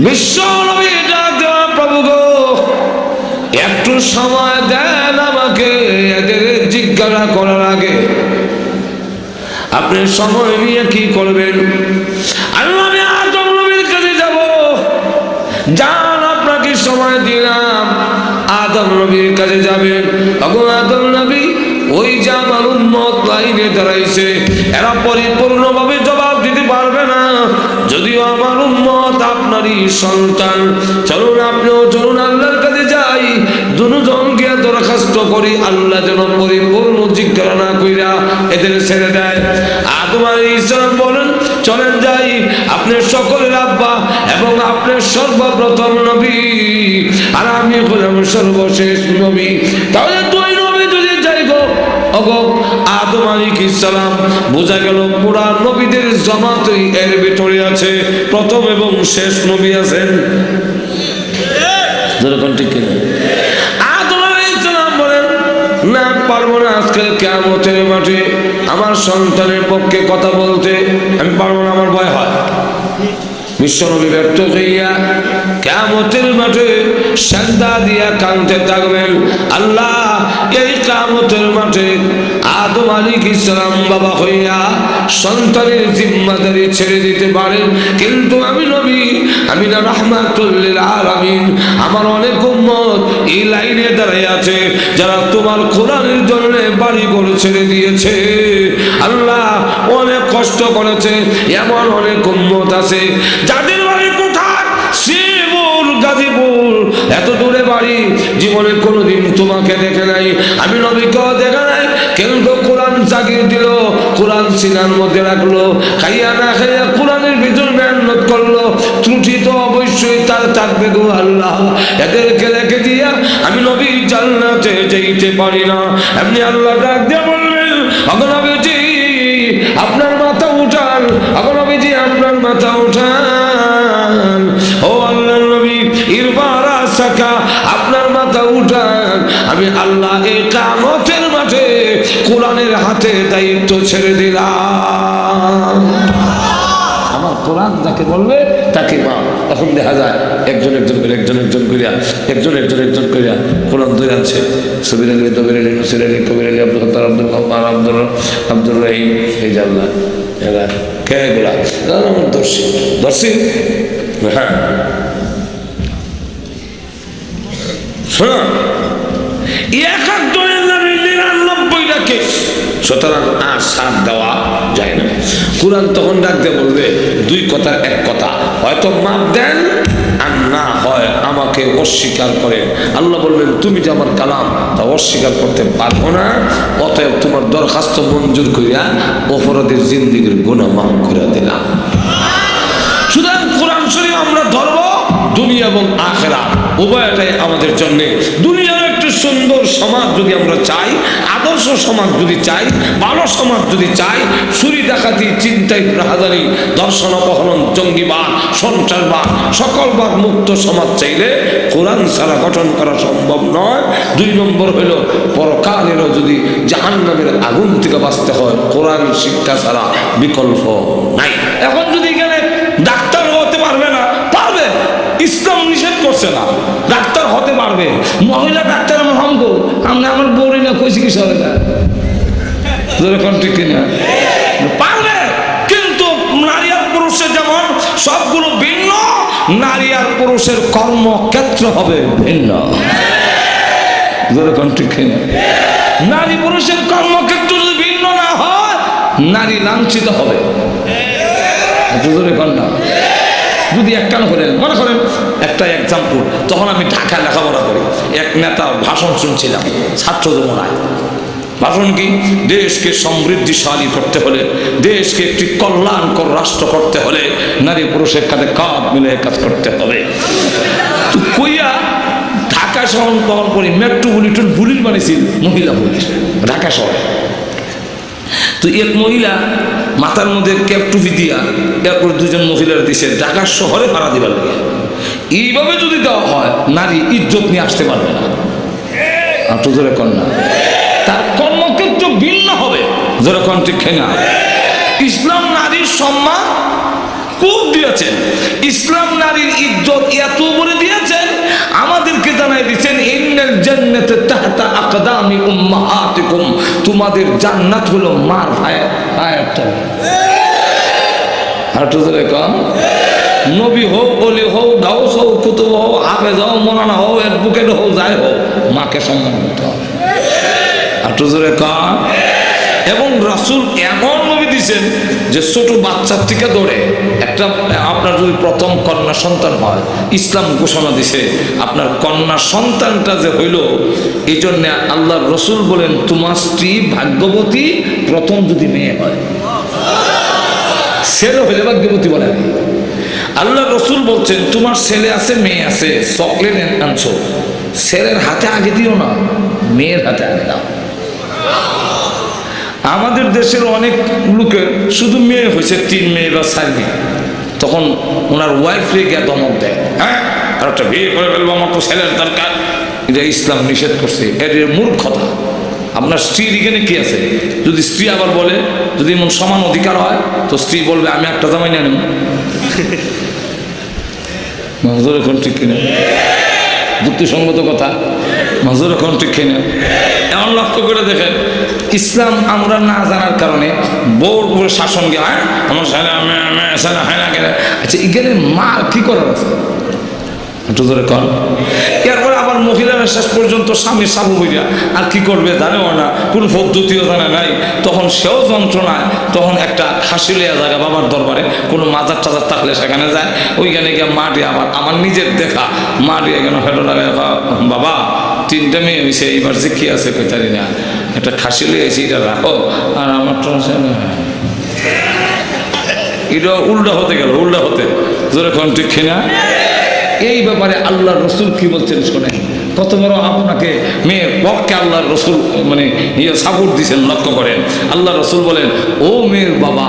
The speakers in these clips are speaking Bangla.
বিশ্ব নবী ডাক দেওয়া, প্রভু গো একটু সময় দেন আমাকে, এদের জিজ্ঞাসা করার আগে আপনি সময় নিয়ে কি করবেন? আমি আদম নবীর কাছে যাব। যান, আপনাকে সময় দিলাম, আদম নবীর কাছে যাবেন। তখন আদম নবী ওই যে আমার উম্মত লাইনে দাঁড়াইছে, এরা পরিপূর্ণভাবে জবাব দিতে পারবে না, যদিও আমার উম্মত আপনারই সন্তান। চলুন, আপনিও চলুন, আল্লাহর কাছে যাই, দুজনকে দরখাস্ত করি আল্লাহ যেন পরিপূর্ণ জিজ্ঞাসা না কইরা এদের ছেড়ে দেয়। আদম আলাইহিস সালাম বলেন, চলেন যাই, আপনি সকলের আব্বা এবং আপনি সর্বপ্রথম নবী, আর আমি হলাম সর্বশেষ নবী। তাহলে তুই নবী যদি যাই গো ওগো আদম আলাইহিস সালাম, বোঝা গেল পুরা নবীদের জামাতই এর ভিতরে আছে, প্রথম এবং শেষ নবী আছেন। যেরকম ঠিক কিনা? আদম আলাইহিস সালাম বলেন, না পারবো না, আজকে কিয়ামতের মাঠে আমার সন্তানের পক্ষে কথা বলতে আমি পারবো না, আমার ভয় হয়। বিশ্বনবী ব্যর্থ হইয়া কিয়ামতের মাঠে সিজদা দিয়া কাঁদতে থাকবেন। আল্লাহ এই কিয়ামতের মাঠে আদম আলাইহিস সালাম বাবা হইয়া সন্তানের জিম্মাদারি ছেড়ে দিতে পারেন, কিন্তু আমি নবী, আমি না রাহমাতুল লিল আলামিন, আমার অনেক উম্মত এই লাইনে দাঁড়াই আছে যারা তোমার কোরআনের জন্য বাড়ি করে ছেড়ে দিয়েছে। আল্লাহ অনেক কষ্ট করেছে, এমন অনেক উম্মত আছে যাদের বাড়ি কোথায়, শ্রীপুর, গাজীপুর, এত দূরে বাড়ি, জীবনে কোনোদিন তোমাকে দেখে নাই, আমি নবীকেও দেখে নাই, কিন্তু কোরআন জাগিয়ে দিল, কোরআন সিনার মধ্যে রাখলো, খাইয়া না খাইয়া কোরআনের ভিতর মেহনত করলো, ত্রুটি তো অবশ্যই তার থাকবে গো আল্লাহ। এদেরকে রেখে দিয়া আমি নবী জান্নাতে যেতে পারি না। এমনি আল্লাহ ডাক দিয়ে বললেন, নবীজি আপনার মাথা উঠান, নবীজি আপনার মাথা উঠান, ও আল্লাহর নবী ইরফারা সাকা, আপনার মাথা উঠান, আমি আল্লাহ এই কিয়ামতের মাঠে কোরআনের হাতে দায়িত্ব ছেড়ে দিলাম। আমার কোরআন যাকে বলবে তাকে মা। এখন দেখা যায় একজন একজন করে কোরআন ধরে আনছে। সুবির আলী, তবির আলী, নসির আলী, কবির আলী, আব্দুল হত্তার, আব্দুল কব্বার, আব্দুর রহিম, এই জাল্লা এরা কে এগুলা? দর্শি হ্যাঁ শোনা, এক একজনের নামে ৯৯টা কেস, সুতরাং আর সাথ দেওয়া যায় না। কোরআন তখন ডাকতে বলবে দুই কথার এক কথা, হয়তো মাপ দেন আর না হয় আমাকে অস্বীকার করেন। আল্লাহ বলবেন তুমি যে আমার কালাম তা অস্বীকার করতে পারবো না, অতএব তোমার দরখাস্ত মঞ্জুর করিয়া অপরাধের জিন্দিগির গুনাহ মাফ করে দিলাম। সুতরাং কোরআন শরীফ আমরা ধরবো, দুনিয়া এবং আখিরাত উভয়টাই আমাদের জন্য। দুনিয়ার একটি সুন্দর সমাজ যদি আমরা চাই, আদর্শ সমাজ যদি চাই, ভালো সমাজ যদি চাই, চুরি ডাকাতি, চিন্তাই, রাহাজানি, ধর্ষণ, অপহরণ, জঙ্গিবাদ, সন্ত্রাসবাদ, সকলবাদ মুক্ত সমাজ চাইলে কোরআন ছাড়া গঠন করা সম্ভব নয়। ২ নম্বর হইল পরকালেরও যদি জাহান্নামের আগুন থেকে বাঁচতে হয়, কোরআন শিক্ষা ছাড়া বিকল্প নাই। এখন যদি গেলে ডাক্তার হতে পারবে না, পারবে, ইসলাম নিষেধ করছে না, ডাক্তার হতে পারবে। মহিলা ডাক্তার আমার হামগো, আমরা আমার বউরি না কইছি কি সরে না, যেরকম ঠিক কিনা পারবে, কিন্তু নারী আর পুরুষের যেমন সবগুলো ভিন্ন, নারী আর পুরুষের কর্মক্ষেত্র হবে ভিন্ন, যেরকম ঠিক কিনা। নারী পুরুষের কর্মক্ষেত্র যদি ভিন্ন না হয়, নারী লাঞ্ছিত হবে। যদি একখান করেন, মনে করেন একটা এক্সাম্পল, তখন আমি ঢাকায় লেখাপড়া করি, এক নেতা ভাষণ শুনছিলাম ছাত্র যমুনায়। ভাষণ কি? দেশকে সমৃদ্ধিশালী করতে হলে, দেশকে একটি কল্যাণকর রাষ্ট্র করতে হলে নারী পুরুষের কাঁধে কাঁধ মিলে কাজ করতে হবে। তো কইয়া ঢাকা শহর তখন করি মেট্রোপলিটন পুলিশ বানিয়েছিল, মহিলা পুলিশ ঢাকা শহরে। তো এক মহিলা মাথার মধ্যে ক্যাপ টুপি দিয়া, এরপর 2জন মহিলার দেশে ঢাকা শহরে ভাড়া দিবার লাগে। এইভাবে যদি দেওয়া হয়, নারী ইজ্জত নিয়ে আসতে পারবে না। আর তো জোরে কন্যা, তার কর্মক্ষেত্র ভিন্ন হবে, যেরকম ঠিক না। ইসলাম নারীর সম্মান খুব দিয়েছেন, ইসলাম নারীর ইজ্জত এত উপরে দিয়েছেন, আমাদেরকে জানাই দিচ্ছেন ইন্নাল জান্নাতা তাহতা আকদামি উম্মাহাতিকুম, তোমাদের জান্নাত হলো মার পায়ের তলায়। আর তো কম নবী হোক, অলি হোক, গাউস হোক, কুতুব হোক, হাফেজ হোক, মৌলানা হোক, অ্যাডভোকেট হোক, যাই হোক, মাকে সম্মান করতে হবে। আর তো কম। এবং রাসূল এমন নবী দিয়েছেন যে ছোট বাচ্চার থেকে ধরে একটা, আপনার যদি প্রথম কন্যা সন্তান হয়, ইসলাম ঘোষণা দিছে আপনার কন্যা সন্তানটা যে হইল, এই জন্য আল্লাহ রসুল বলেন তোমার স্ত্রী ভাগ্যবতী প্রথম যদি মেয়ে হয়, ছেলে হইলে ভাগ্যবতী বলে। আল্লাহ রসুল বলছেন তোমার ছেলে আছে মেয়ে আছে, চকলেট আনছো, ছেলের হাতে আগে দিও না, মেয়ের হাতে আগে দাও। আমাদের দেশের অনেক লোকের শুধু মেয়ে হয়েছে, 3 মেয়ে বা 4 মেয়ে, তখন ওনার ওয়াইফ রেগে ধমক দেয়, হ্যাঁ আর একটা বিয়ে করে ফেলবো, আমার তো ছেলের দরকার। এটা ইসলাম নিষেধ করছে, এর মূর্খতা। আপনার স্ত্রীর এখানে কি আছে? যদি স্ত্রী আবার বলে, যদি এমন সমান অধিকার হয়, তো স্ত্রী বলবে আমি একটা জামাই নিয়ে নেব। মাজুর এখন ঠিক কিনা? যুক্তিসঙ্গত কথা। মাজুর এখন ঠিক কিনা? এমন লক্ষ্য করে দেখেন, ইসলাম আমরা না জানার কারণে বোর উপরে শাসন গেল, হ্যাঁ আমার ছেলে হয় না কেন? আচ্ছা এখানে মা কি করার আছে? একটু ধরে কর। এরপরে আবার মহিলারা শেষ পর্যন্ত স্বামীর সাবু হইয়া আর কি করবে জানেও না, কোন পদ্ধতিও জানে নাই, তখন সেও যন্ত্রণায়, তখন একটা খাসি লিয়া জায়গা বাবার দরবারে, কোনো মাজার টাজার থাকলে সেখানে যায়, ওইখানে গিয়ে মা দিয়ে, আবার আমার নিজের দেখা মা দিয়ে কেন ফেটো লাগে, বাবা 3টা মেয়ে হয়েছে, এইবার যে কি আছে কইতারি না, একটা খাসি লিয়েছি, এটা রাখো, আর আমার তো এটা উল্টা হতে গেল, উল্টা হতে জোরে কোন ঠিক কিনা? এই ব্যাপারে আল্লাহ রসুল কি বলছেন শোনেন। কত বড় আপনাকে মেয়ের পক্ষে আল্লাহ রসুল মানে সাপোর্ট দিচ্ছেন, লক্ষ্য করেন। আল্লাহ রসুল বলেন ও মেয়ের বাবা,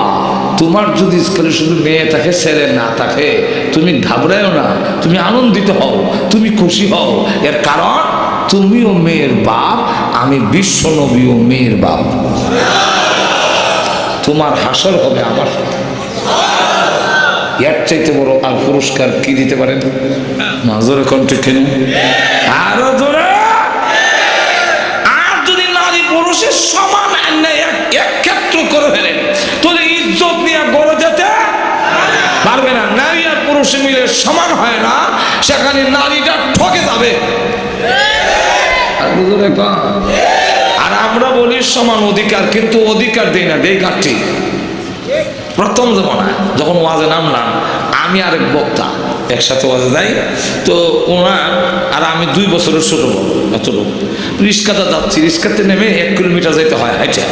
তোমার যদি স্কুলে শুধু মেয়ে থাকে, ছেলে না থাকে, তুমি ঘাবড়ায়ও না, তুমি আনন্দিত হও, তুমি খুশি হও। এর কারণ তুমিও মেয়ের বাপ, আমি বিশ্ব নবীও মেয়ের বাপ। তোমার হাসর হবে আমার সাথে। এর চাইতে বড় আর পুরস্কার কি দিতে পারেন? মাজরে কণ্ঠে খেলে আরো জোরে। আর যদি নারী পুরুষের সমান এক ক্ষেত্র করে ফেলেন, তাহলে ইজ্জত নিয়ে গড়ে যেতে পারবে না। নারী আর পুরুষ মিলে সমান হয় না, সেখানে নারীটা ঠকে যাবে। আর আমরা বলি সমান অধিকার, কিন্তু অধিকার দেই না, দেই ঘাটতি। প্রথম জমানায় যখন ওয়াজে নামলাম, আমি আরেক বক্তা একসাথে ওয়াজে যাই, তো ওনার আর আমি 2 বছরের ছোট রিক্সাতে যাচ্ছি, রিক্সাতে নেমে 1 কিলোমিটার যেতে হয় হাইটা।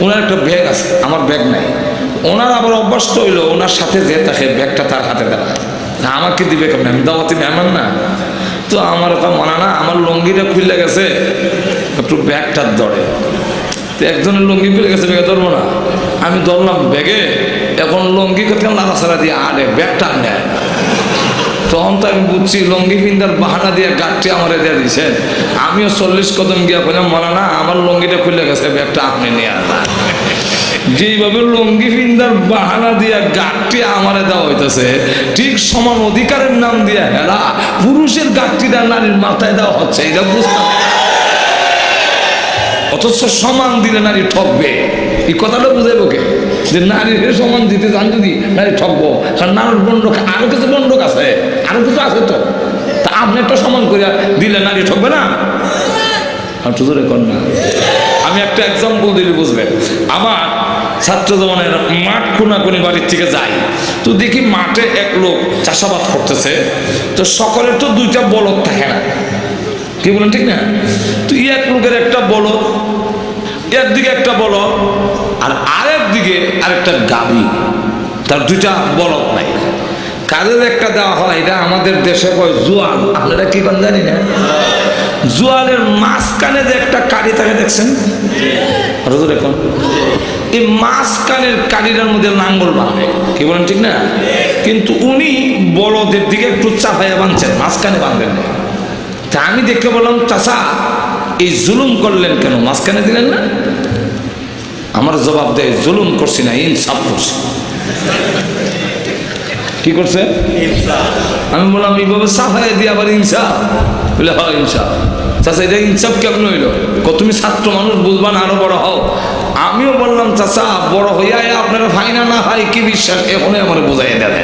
ওনার একটা ব্যাগ আছে, আমার ব্যাগ নাই। ওনার আবার অভ্যাস হইলো ওনার সাথে যে থাকে ব্যাগটা তার হাতে দেওয়া, আমাকে দিবে কেমন? আমি দাওয়াতে মেহমান না, তো আমার ওটা মানা না। আমার লুঙ্গিটা খুলে গেছে, একটু ব্যাগটার দরে, তো একজনের লুঙ্গি খুলে গেছে, ব্যাগে ধরবো না, আমি ধরলাম ব্যাগে। এখন লুঙ্গি করতে নাড়াছাড়া দিয়ে আরে ব্যাগটা নেয়। তখন তো আমি বুঝছি লুঙ্গি পিন্দার বাহানা দিয়ে গাঠটি আমার দিয়ে দিয়েছেন। আমিও 40 কদম গিয়া বললাম মানা না, আমার লুঙ্গিটা খুলে গেছে, ব্যাগটা আপনি নিয়ে আসবেন। যেইভাবে লুঙ্গি পিন্দার বাহানা দিয়া গাঠটি আমারে দেওয়া হইতেছে, ঠিক সমান অধিকারের নাম দিয়া হেলা পুরুষের গাঠটিটা নারীর মাথায় দেওয়া হচ্ছে, এটা বুঝতে। অথচ সমান দিলে নারী ঠকবে, এই কথাটা বুঝাইব কে? যে নারীর সমান দিতে চান যদি নারী ঠকবো, কারণ নারীর বন্ডক আরো কিছু বন্ডক আছে, আরো কিছু আছে, তো তা আপনি একটা সমান করে দিলে নারী ঠকবে না? আর তো জোরে কর না। আমি একটা এক্সাম্পল দিলে বুঝবেন। আমার ছাত্র জীবনের মাঠ খুনাখুনি বাড়ির থেকে যাই, তো দেখি মাঠে এক লোক চাষাবাদ করতেছে, তো সকলের তো 2টা বলদ থাকে না, কি বলেন ঠিক না? তো এক লোকের একটা বলদ, একদিকে একটা বলদ, আর আরেক দিকে আরেকটা গাভী, তার 2টা বলদ নাই। কাদের একটা দেওয়া হয়, এটা আমাদের দেশে কয় জোয়াল, আপনারা কি করেন জানি না। জোয়ালের মাঝখানে যে একটা কাড়ি থাকে দেখছেন, এখন এই মাঝখানের কাড়িটার মধ্যে লাঙ্গল বাঁধে, কি বলেন ঠিক না? কিন্তু উনি বলদের দিকে একটু চাপাইয়া বাঁধছেন, মাঝখানে বাঁধবেন না। তা আমি দেখে বললাম, চাচা এই জুলুম করলেন কেন, মাঝখানে দিলেন না? আমার জবাব দেয়, জুলুম করছি না, ইনসাফ করছি। কি করছে? আমি বললাম এইভাবে সাফাই দিয়ে আবার ইনসাফ, বলে হয় ইনসাফ। চাচা এটা ইনসাফ কেমন হইল? তুমি ছাত্র মানুষ বুঝবা না, আরো বড় হও। আমিও বললাম চাচা বড় হইয়া আপনারা ফাইনা না হয় কি বিশ্বাস এখনই আমার বোঝাই দেন।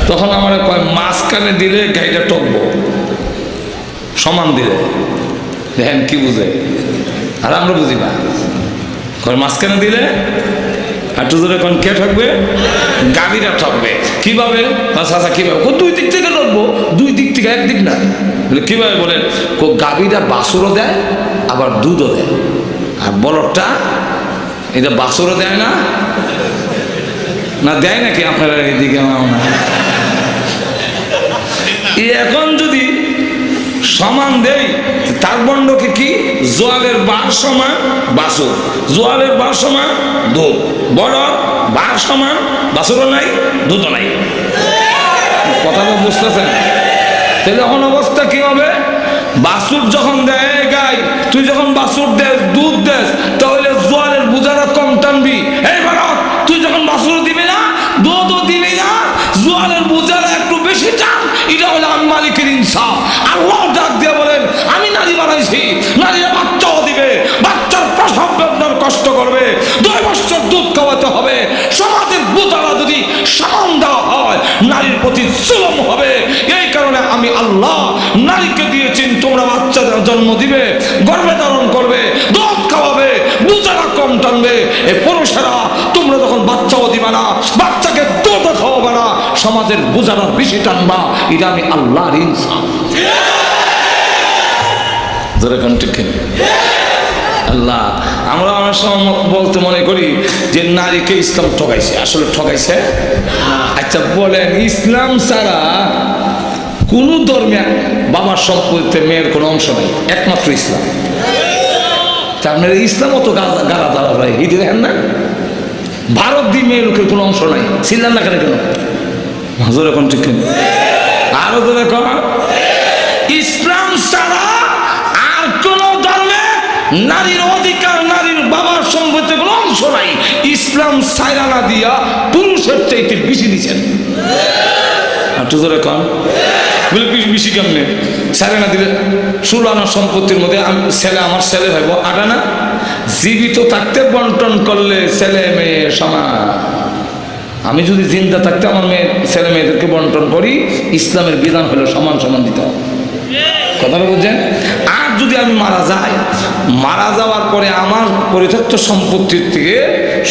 তখন আমার কয় মাঝখানে দিলে গাড়িটা টকবো, সমান দিলে দেখেন কি বুঝে, আর আমরা বুঝি না। মাঝখানে দিলে একটু জোরে কোন কে ঠকবে? গাভীরা ঠকবে। কিভাবে? চাচা কিভাবে? দুই দিক থেকে ঠকবো। দুই দিক থেকে, একদিক না। কিভাবে বলেন? গাভীরা বাছুরও দেয় আবার দুধও দেয়, আর বলদটা এটা বাছুরও দেয় না, না দেয় নাকি আপনারা এইদিকে? এখন যদি সমান দেই তার বন্ডকে কি? জোয়ালের বার সমান বাছুর, জোয়ালের বার সমান দুধ, বলদ বার সমান বাছুরও নাই দুধও নাই। কথা তো বুঝতেছেন? তাহলে এখন অবস্থা কি হবে? বাছুর যখন দেয় গাই, তুই যখন বাছুর দেস দুধ দেস, তাহলে জোয়ালের বোঝাটা কম টানবি। এই বলদ তুই যখন বাছুর দিবি না দুধও দিবি না, জোয়ালের বোঝাটা একটু বেশি টান। এটা হলো আমি মালিকের ইনসাফ। আল্লাহ ডাক দিয়ে বলেন আমি নারী বানাইছি, নারীরা বাচ্চাও দিবে, বাচ্চার প্রসব বেদনার কষ্ট করবে, 2 বছর দুধ খাওয়াতে হবে। সমাজের বোঝাটা যদি সমান দেওয়া হয় নারীর প্রতি জুলুম হবে। এই কারণে আমি আল্লাহ নারীকে দিয়েছি তোমরা বাচ্চা জন্ম দিবে, গর্ভে ধারণ করবে, দুধ খাওয়াবে, বোঝাটা কম টানবে। এই পুরুষেরা তোমরা যখন বাচ্চাও দিবে না, বাচ্চাকে দুধ খাওয়াবে না, সমাজের বোঝাটা বেশি টানবা। এটা আমি আল্লাহর ইনসাফ। আল্লাহ আমরা অনেক সময় বলতে মনে করি যে নারীকে ইসলাম ঠকাইছে, আসলে ঠকাইছে। আচ্ছা বলেন ইসলাম ছাড়া কোন ধর্মে বাবার সম্পত্তিতে মেয়ের কোনো অংশ নাই, একমাত্র ইসলাম। আপনার ইসলামও তো গাড়া দাঁড়া ভাই, হিটি দেখেন না? ভারত দিয়ে মেয়ে লোকের কোনো অংশ নাই, ছিলেন না কেন? কেন হাজর এখন ঠিক কেন? আরো তো দেখো ইসলাম ছাড়া আর কোন ধর্মে নারীর অধিকার, নারীর বাবার সম্পত্তিতে কোনো অংশ নাই। ইসলাম ছাইরা না দিয়া পুরুষের চাইতে বেশি দিচ্ছেন। একটু জোরে কন, বলে বেশি কেমনে? ছাড়ে না দিলে 16 আনা সম্পত্তির মধ্যে ছেলে আমার ছেলে ভাইব 8 আনা, জীবিত থাকতে বন্টন করলে ছেলে মেয়ে সমান। আমি যদি জিন্দা থাকতে আমার ছেলে মেয়েদেরকে বন্টন করি, ইসলামের বিধান হলো সমান সমান দিতে হবে। কথাটা বুঝছেন? আর যদি আমি মারা যাই, মারা যাওয়ার পরে আমার পরিত্যক্ত সম্পত্তির থেকে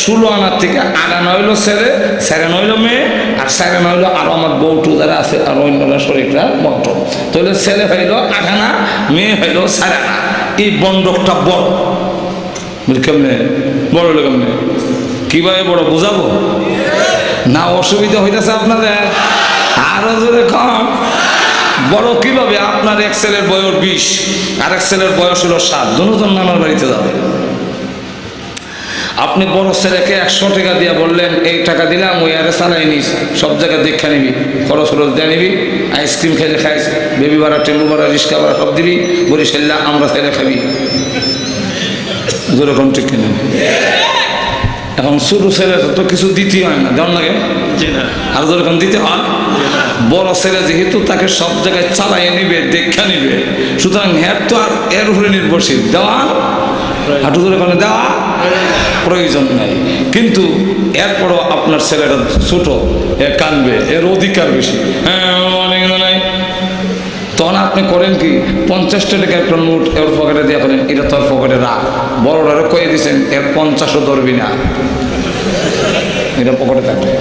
16 আনার থেকে 8 আনা হইলো ছেলে, 4 আনা হইলো মেয়ে, আর 4 আনা হইলো আরো আমার বউটু যারা আছে আর অন্যরা শরীররা বন্টন। তাহলে ছেলে হইলো 8 আনা, মেয়ে হইলো 4 আনা। এই বন্ডকটা বড়। কেমনে বড় হলো? কেমনে কিভাবে বড় বুঝাবো না? অসুবিধা হইতেছে আপনাদের? আরো জোরে কম। বড় কিভাবে? আপনার এক ছেলের বয়স 20 আর এক ছেলের বয়স হলো 7, দুজন নানার বাড়িতে যাবে। আপনি বড় ছেলেকে 100 টাকা দিয়ে বললেন এই টাকা দিলাম ওই আরে চালাই নিস, সব জায়গায় দেখা নিবি, খরচ দিয়ে নিবি, আইসক্রিম খাইলে খাইস, বেবি ভাড়া, টেম্পু ভাড়া, রিক্সা ভাড়া সব দিবি, বরিশাল্লা আমরা ছেলে খাবি। যেরকম ঠিক কিনা? এখন ছোট ছেলে তো কিছু দিতে হয় না, দেওয়ার লাগে, আর যেরকম দিতে হয়। বড় ছেলে যেহেতু তাকে সব জায়গায় চালাইয়ে নিবে, দেখা নিবে, সুতরাং হ্যাঁ তো আর এর উপরে নির্ভরশীল, দেওয়া হাঁটু ধরে কোনো দেওয়া প্রয়োজন নাই। কিন্তু এরপরও আপনার ছেলেটা ছোট, এ কানবে, এর অধিকার বেশি, হ্যাঁ অনেক নাই। তখন আপনি করেন কি, 50 টাকা একটা নোট এর পকেটে দিয়ে করেন, এটা তোর পকেটে রাখ। বড়রা কয়ে দিচ্ছেন এর 50ও ধরবি না, এটা পকেটে থাকবে।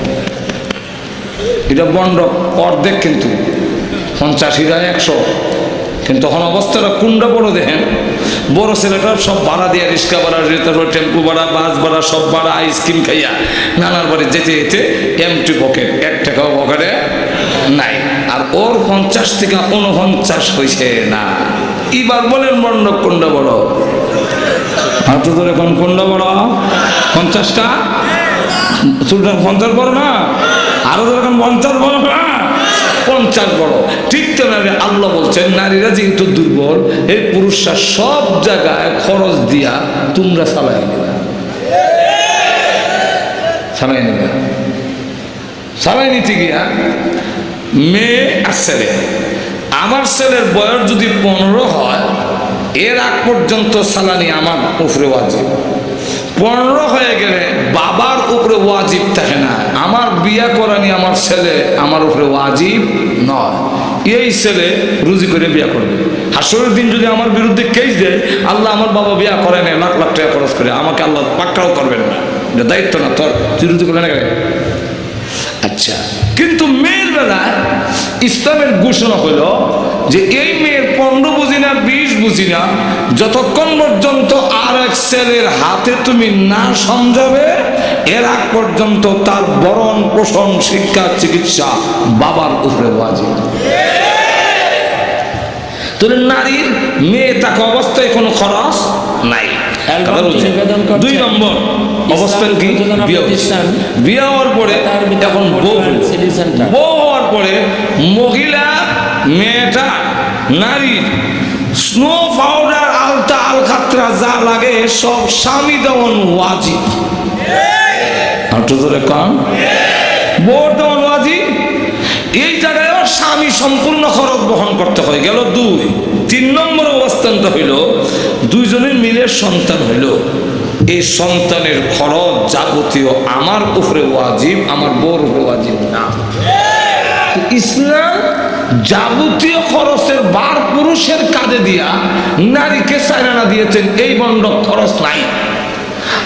এটা বন্ড অর্ধেক, কিন্তু 50 100। কিন্তু তখন অবস্থাটা কোনটা বড় দেখেন? বড় ছেলেটার সব ভাড়া দিয়ে, রিক্সা ভাড়া, টেম্পু ভাড়া, বাস ভাড়া, সব ভাড়া, আইসক্রিম খাইয়া নানার বাড়ি যেতে যেতে এমটি পকেট, 1 টাকাও পকেটে নাই। আর ওর 50 থেকে 49 হয়েছে না। এবার বলেন বন্ড কোনটা বড়? হাত ধরে কোনটা বড়? 50টা? 50 বড় না? আরো ধরে 50 বড় না? 50 বড়। ঠিক তেমনি আল্লাহ বলছেন নারীরা যেহেতু দুর্বল, এই পুরুষরা সব জায়গায় খরচ দিয়া তোমরা চালাই নেবে, চালাই নেবে। সালাই নিতে গিয়া মেয়ে আর ছেলে, আমার ছেলের বয়স যদি 15 হয় এর আগ পর্যন্ত সালানি আমার উপরে ওয়াজিব। 15 হয়ে গেলে বাবার উপরে ওয়াজিব থাকে না, আমার বিয়া করানি আমার ছেলে আমার উপরে ওয়াজিব নয়। এই ছেলে রুজি করে বিয়া করবে, হাসরের দিন যদি আমার বিরুদ্ধে কেস দেয়, আল্লাহ আমার বাবা বিয়া করে না লাখ লাখ টাকা খরচ করে, আমাকে আল্লাহ পাক্কাও করবেন না, এটা দায়িত্ব না তোর, তুই রুজি করলে না কেন? আচ্ছা, কিন্তু মেয়ের বেলায় ইসলামের ঘোষণা হলো যে এই মেয়ের 15 বুঝি না 20 বুঝি না, যতক্ষণ পর্যন্ত আর এক ছেলের হাতে তুমি না সমঝাবে এর আগ পর্যন্ত তার ভরণ পোষণ শিক্ষা চিকিৎসা বাবার উপরে ওয়াজিব। তোর নারীর মেয়ে থাকা অবস্থায় কোনো খরচ নাই। 2 নম্বর অবস্থান কি? বিয়ে হওয়ার পরে এখন বউ হওয়ার পরে মহিলা মেয়েটা নারীর স্নো পাউডার আলতা আলখাত্রা যা লাগে সব স্বামী দেওয়ান ওয়াজিব। একটু ধরে কম, বউ দেওয়ান ওয়াজিব। এই জায়গায় স্বামী সম্পূর্ণ খরচ বহন করতে হয় গেল 2। 3 নম্বর অবস্থানটা হইল দুইজনের মিলে সন্তান হইল, এই সন্তানের খরচ যাবতীয় আমার উপরে ওয়াজিব, আমার বউর উপরে ওয়াজিব না। ইসলাম যাবতীয় খরচের বার পুরুষের কাঁধে দিয়া নারীকে চাইনা দিয়েছেন, এই বন্ড খরচ নাই।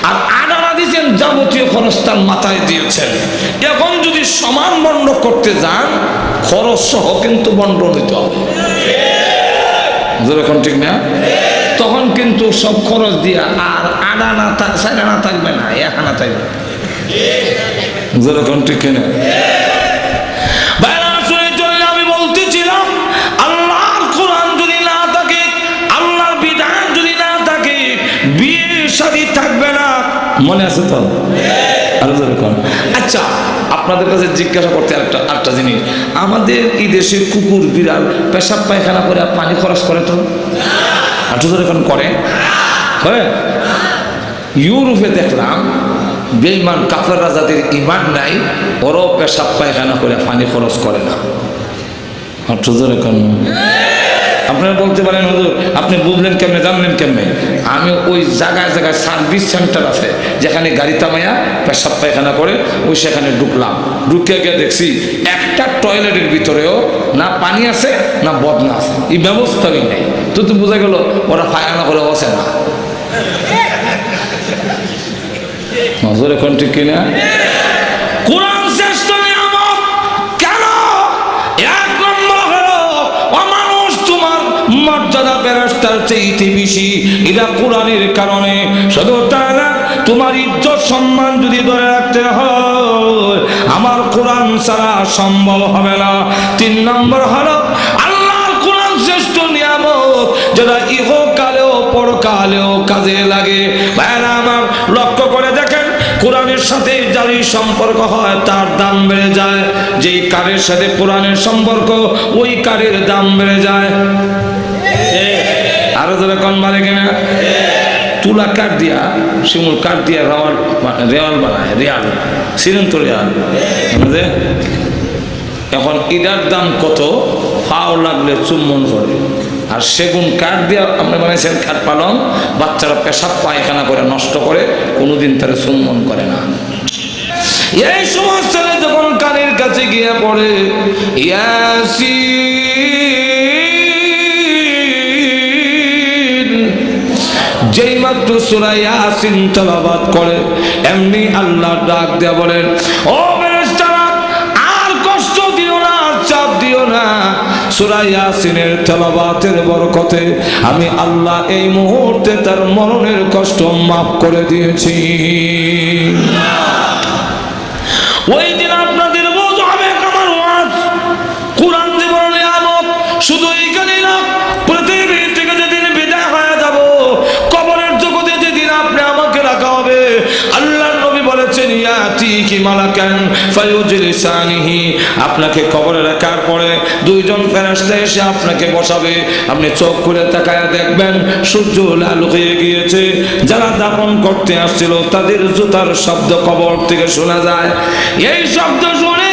আর আডানা দিয়েছেন যাবতীয় খরচ তার মাথায় দিয়েছেন। এখন যদি সমান বন্ড করতে যান খরচ সহ কিন্তু বন্ড নিতে হবে, যখন ঠিক না তখন কিন্তু সব খরচ দিয়া আর আডানা চাইনা থাকবে না, এক আনা থাকবে, যখন ঠিক না। আমি বলতেছিলাম আল্লাহর কোরআন যদি না থাকে, আল্লাহর বিধান যদি না থাকে, বিয়ে শাদী থাকবে না, মনে আছে তো? আচ্ছা, আপনাদের কাছে জিজ্ঞাসা করতে একটা জিনিস, আমাদের এই দেশের কুকুর বিড়াল পেশাব পায়খানা করে পানি খরচ করে তো? এখন করে হ্যাঁ। ইউরোপে দেখলাম বেঈমান কাফেররা যাদের ঈমান নাই ওরাও পেশাব পায়খানা করে পানি খরচ করে না। এখন আপনারা বলতে পারেন হুজুর আপনি বুঝলেন কেমনে, জানলেন কেমনে? আমি ওই জায়গায় জায়গায় সার্ভিস সেন্টার আছে যেখানে গাড়ি থামাইয়া পেশাব পায়খানা করে, ওই সেখানে ঢুকলাম, ঢুকে গিয়ে দেখছি একটা টয়লেটের ভিতরেও না পানি আছে না বদনা আছে, এই ব্যবস্থাই নেই। তো বোঝা গেল ওরা পায়খানা করে বসে না। নজর এখন ঠিক কিনা? কোরআন শ্রেষ্ঠ নিয়ামত কেন? 1 নম্বর হলো অমানুষ তোমার মর্যাদা ফেরেশতার চেয়ে বেশি, এটা কোরআনের কারণে। শুধু তাই না, তোমার ইজ্জত সম্মান যদি ধরে রাখতে হয় আমার কোরআন ছাড়া সম্ভব হবে না। 3 নম্বর হলো আল্লাহর কোরআন শ্রেষ্ঠ নিয়ামত, যেটা ইহকালেও পরকালেও কাজে লাগে। ভাইরা আমার, লক্ষ্য করে দেখেন, কোরআনের সাথে যারই সম্পর্ক হয় তার দাম বেড়ে যায়, যেই কারের সাথে কোরআনের সম্পর্ক ওই কারের দাম বেড়ে যায়। আরো যারা কন মারে কিনা? তুলা কাঠ দিয়া, শিমুল কাঠ দিয়া রেওয়াল বানায়, রেয়াল ছিলেন তো রেয়াল। এখন ইটার দাম কত? ফাও লাগলে চুম্বন করে। আর সেগুন কাঠ দিয়া আপনি বানাইছেন খাট পালং, বাচ্চারা পেশাব পায়খানা করে নষ্ট করে, কোনোদিন তারা চুম্বন করে না। এই সমস্ত যখন কানের কাছে গিয়ে পড়ে ইয়াসিন, যেই মাত্র সূরা ইয়াসিন তেলাওয়াত করে এমনি আল্লাহ ডাক দিয়ে বলেন, ও ফেরেশতারা আর কষ্ট দিও না, চাপ দিও না, সূরা ইয়াসিনের তেলাওয়াতের বরকতে আমি আল্লাহ এই মুহূর্তে তার মরণের কষ্ট মাফ করে দিয়েছি। ওই দিন আপনাদের বোঝ হবে আমার ওয়াজ। কোরআন জীবনের নিয়ামত শুধু এইখানেই না, পৃথিবী থেকে যেদিন বিদায় হয়ে যাব, কবরের জগতে যেদিন আপনি আমাকে রাখা হবে, আল্লাহর নবী বলেছেন ইয়াতিকি মালাকান ফায়ুজলিসানিহি, আপনাকে কবরে রাখার পরে 2 জন ফেরেশতা এসে আপনাকে বসাবে। আপনি চোখ খুলে তাকায়া দেখবেন সূর্য লাল হয়ে গিয়েছে, যারা দাফন করতে আসছিল তাদের জুতার শব্দ কবর থেকে শোনা যায়। এই শব্দ শুনে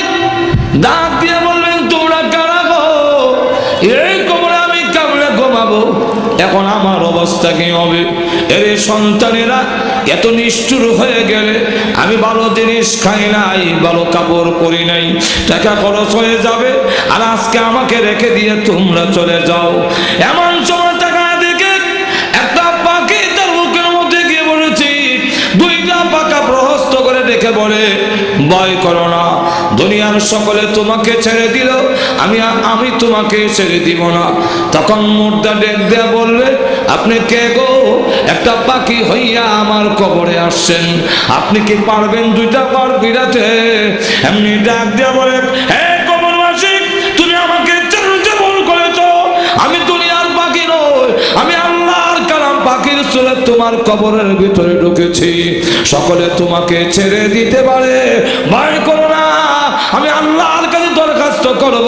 ডাক দিয়ে বলবেন তোমরা কারা গো? এই কবরে আমি কেমনে ঘুমাবো? এখন আমার অবস্থা কি হবে? এর সন্তানেরা এত নিষ্ঠুর হয়ে গেলে, আমি ভালো জিনিস খাই নাই, ভালো কাপড় পরি নাই, টাকা খরচ হয়ে যাবে, আর আজকে আমাকে রেখে দিয়ে তোমরা চলে যাও। এমন সময় টাকা দেখে একটা পাখি তার মুখের মধ্যে গিয়ে বলেছি, দুইটা পাকা প্রহস্ত করে দেখে বলে, ভয় করো না, দুনিয়ার সকলে তোমাকে ছেড়ে দিল, আমি তোমাকে ছেড়ে দিব না। তখন মুর্দা ডেক দেয়া বলবে, আপনি কে গো? একটা পাখি হইয়া আমার কবরে আসছেন, আপনি কি পারবেন দুইটা পার বিরাতে? এমনি ডাক দেয়া বলে, হে কবরবাসী, তুমি আমাকে ভুল করেছ, আমি দুনিয়ার পাখি নই, আমি আল্লাহর কালাম পাখির চলে তোমার কবরের ভিতরে ঢুকেছি। সকলে তোমাকে ছেড়ে দিতে পারে, ভয় করো না, আমি আল্লাহর কাছে দরখাস্ত করব,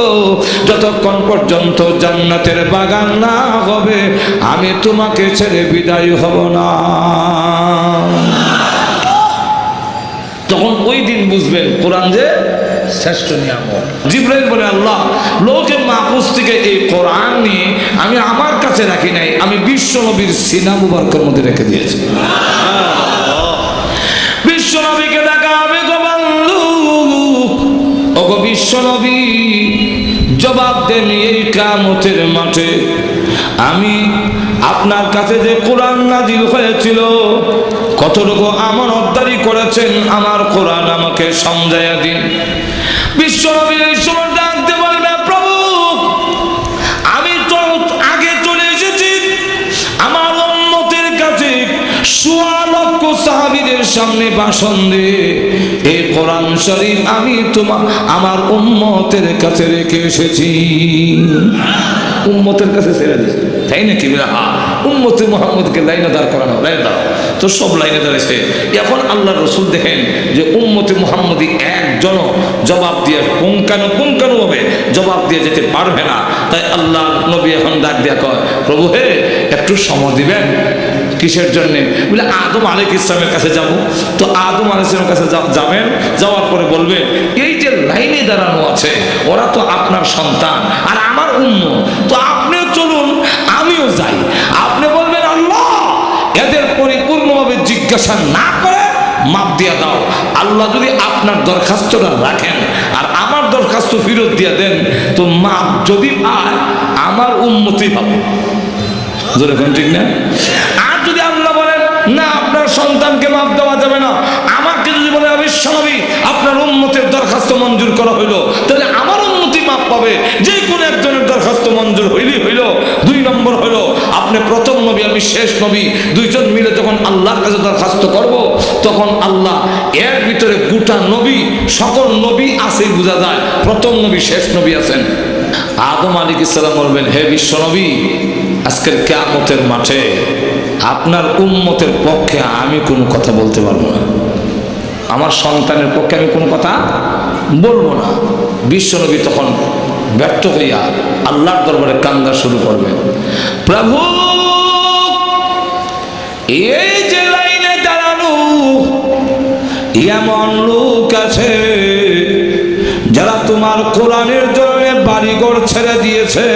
যতক্ষণ পর্যন্ত জান্নাতের বাগান না হবে আমি তোমাকে ছেড়ে বিদায় হব না। তখন ওই দিন বুঝবেন কোরআন যে শ্রেষ্ঠ নিয়ামত। জিবরাইল বলে, আল্লাহ, লোকে মাহফুজ থেকে এই কোরআন নিয়ে আমি আমার কাছে রাখি নাই, আমি বিশ্ব নবীর সিনা মুবারকের মধ্যে রেখে দিয়েছি। বিশ্ব নবীকে ডাকা হবে, গো বন্ধু, ও গো বিশ্ব নবী, জবাব দেন এই কিয়ামতের মাঠে আমি আপনার কাছে যে কোরআন নাজিল হয়েছিল, কতটুকু আমানতদারি করেছেন, আমার কোরআন আমাকে সমঝাইয়া দিন। বিশ্ব নবী এই সময় ডাকতে বলবে, প্রভু, আমি তো আগে চলে এসেছি, আমার উম্মতের কাছে ১৬ লক্ষ সাহাবীদের সামনে ভাষণ দিয়ে এই কোরআন শরীফ আমি আমার উম্মতের কাছে রেখে এসেছি। উম্মতের কাছে ছেড়ে দিয়েছে, তাই নাকি? হ্যাঁ, উম্মতে মুহাম্মদকে লাইনে দাঁড় করানো, লাইনে দাঁড়াও, তো সব লাইনে দাঁড়িয়েছে। এখন আল্লাহ রসুল দেখেন যে উম্মতে মুহাম্মদী একজন জবাব দিয়ে পুঙ্খানুপুঙ্খানুভাবে জবাব দিয়ে যেতে পারবে না, তাই আল্লাহ নবী এখন ডাক দিয়া কয়, প্রভু হে, একটু সময় দিবেন। কিসের জন্যে? বলে, আদম আলাইহিস সালামের কাছে যাব। তো আদম আলাইহিস সালামের কাছে যাবেন, যাওয়ার পরে বলবেন, এই যে লাইনে দাঁড়ানো আছে ওরা তো আপনার সন্তান আর আমার উম্মত, তো আপনিও চলুন, আমিও যাই। আপনি বলবেন, আল্লাহ, এদের পরিপূর্ণভাবে জিজ্ঞাসা না করে মাপ দিয়া দাও। আল্লাহ যদি আপনার দরখাস্তটা রাখেন আর আমার দরখাস্ত ফেরত দিয়া দেন, তো মাপ যদি পায় আমার উম্মতই পাবে। যেরকম, ঠিক না? আর যদি আল্লাহ বলেন, না, আপনার সন্তানকে মাপ দেওয়া যাবে না, আমাকে যদি বলে, বিশ্বনবী, আপনার উম্মতের দরখাস্ত মঞ্জুর করা হইলো, তাহলে আমার উম্মতি মাপ পাবে। যে কোনো একজনের দরখাস্ত মঞ্জুর হইলেই হইল। 2 নম্বর হইল, আপনি প্রথম নবী, আমি শেষ নবী, দুইজন মিলে যখন আল্লাহর কাছে দরখাস্ত করব, তখন আল্লাহ এর ভিতরে গোটা নবী, সকল নবী আছে বোঝা যায়, প্রথম নবী শেষ নবী আছেন। আদম আলাইহিস সালাম বলবেন, হে বিশ্ব নবী, আজকের কিয়ামতের মাঠে আপনার উম্মতের পক্ষে আমি কোনো কথা বলতে পারবো না, আমার সন্তানের পক্ষে আমি কোনো কথা বলবো না। বিশ্বনবী তখন ব্যর্থ হইয়া আল্লাহর দরবারে কান্দা শুরু করবে, প্রভু, এই যে লাইনে দাঁড়ানো এমন লোক আছে যারা তোমার কোরআনের জন্য বাড়িঘর ছেড়ে দিয়েছে,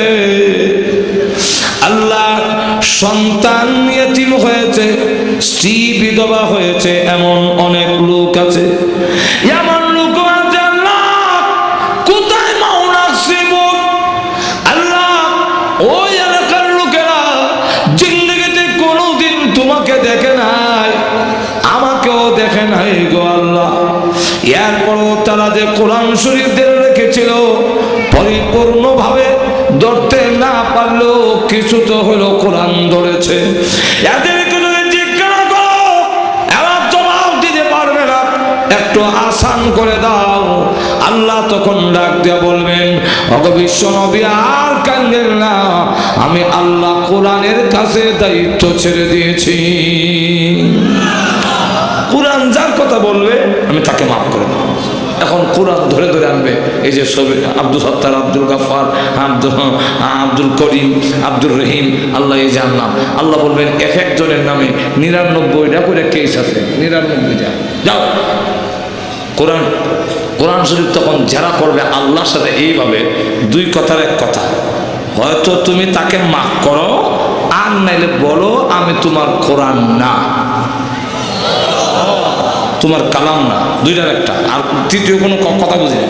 আল্লাহ, সন্তান ইয়েতিম হয়েছে, স্ত্রী বিধবা হয়েছে, এমন অনেক লোক আছে। এমন লোক আছে, আল্লাহ, কোথায় মাওনা শিব? আল্লাহ, ওই এলাকার লোকেরা জিন্দেগিতে কোনোদিন তোমাকে দেখে নাই, আমাকেও দেখে নাই গো আল্লাহ। এরপরও তারা যে কোরআন শরীফ ধরে রেখেছিল, পরিপূর্ণভাবে ধরতে না পারলেও কিছু তো হলো কোরআন ধরেছে। এদেরকে যদি জিজ্ঞাসা করো, এরা জবাব দিতে পারবে না, একটু আসান করে দাও। আল্লাহ তখন ডাক দিয়ে বলবেন, ওগো বিশ্ব নবী, আর কান্দেন না, আমি আল্লাহ কোরআনের কাছে দায়িত্ব ছেড়ে দিয়েছি। কোরআন যার কথা বলবে আমি তাকে মাফ করে দেব। এখন কোরআন ধরে ধরে আনবে, এই যে সবে আব্দুল সত্তার, আব্দুল গাফার, আব্দুল করিম, আব্দুল রহিম, আল্লাহ, এই যে নাম। আল্লাহ বলবেন, এক একজনের নামে 99টা করে কেস আছে, 99টা, যাও কোরআন কোরআন শরীফ তখন যারা করবে আল্লাহর সাথে এইভাবে, দুই কথার এক কথা, হয়তো তুমি তাকে মাফ করো, আর নাইলে বলো আমি তোমার কোরআন না, তোমার কালাম না, দুইটার একটা। আর তৃতীয় কোনো কথা বুঝি না।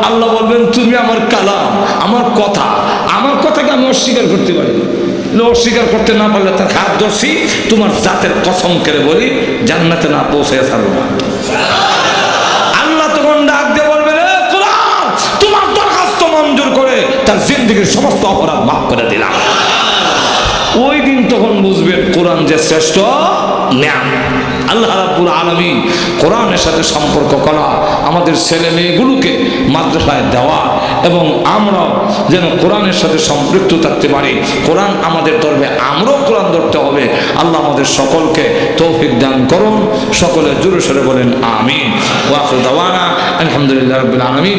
আল্লাহ বলবেন তুমি আমার কালাম, আমার কথা, আমার কথাকে আমি অস্বীকার করতে পারি, অস্বীকার করতে না পারলে তার হাত ধরছি, তোমার জাতের কসম করে বলি জান্নাতে না পৌঁছে ছাড়বো না। আল্লাহ তখন ডাক দিয়ে বলবেন কোরআন তোমার দরখাস্ত মঞ্জুর করে তার জিন্দেগীর সমস্ত অপরাধ মাফ করে দিলাম। ওই দিন তখন বুঝবেন কোরআন যে শ্রেষ্ঠ জ্ঞান। আল্লাহ রাব্বুল আলামিন কোরআনের সাথে সম্পর্ক করা, আমাদের ছেলে মেয়েগুলোকে মাদ্রাসায় দেওয়া, এবং আমরা যেন কোরআনের সাথে সম্পৃক্ত থাকতে পারি। কোরআন আমাদের ধরবে, আমরাও কোরআন ধরতে হবে। আল্লাহ আমাদের সকলকে তৌফিক দান করুন। সকলে জোরে সোরে বলেন আমিন। ওয়া আখিরু দাওয়ানা আলহামদুলিল্লাহি রাব্বিল আলামিন।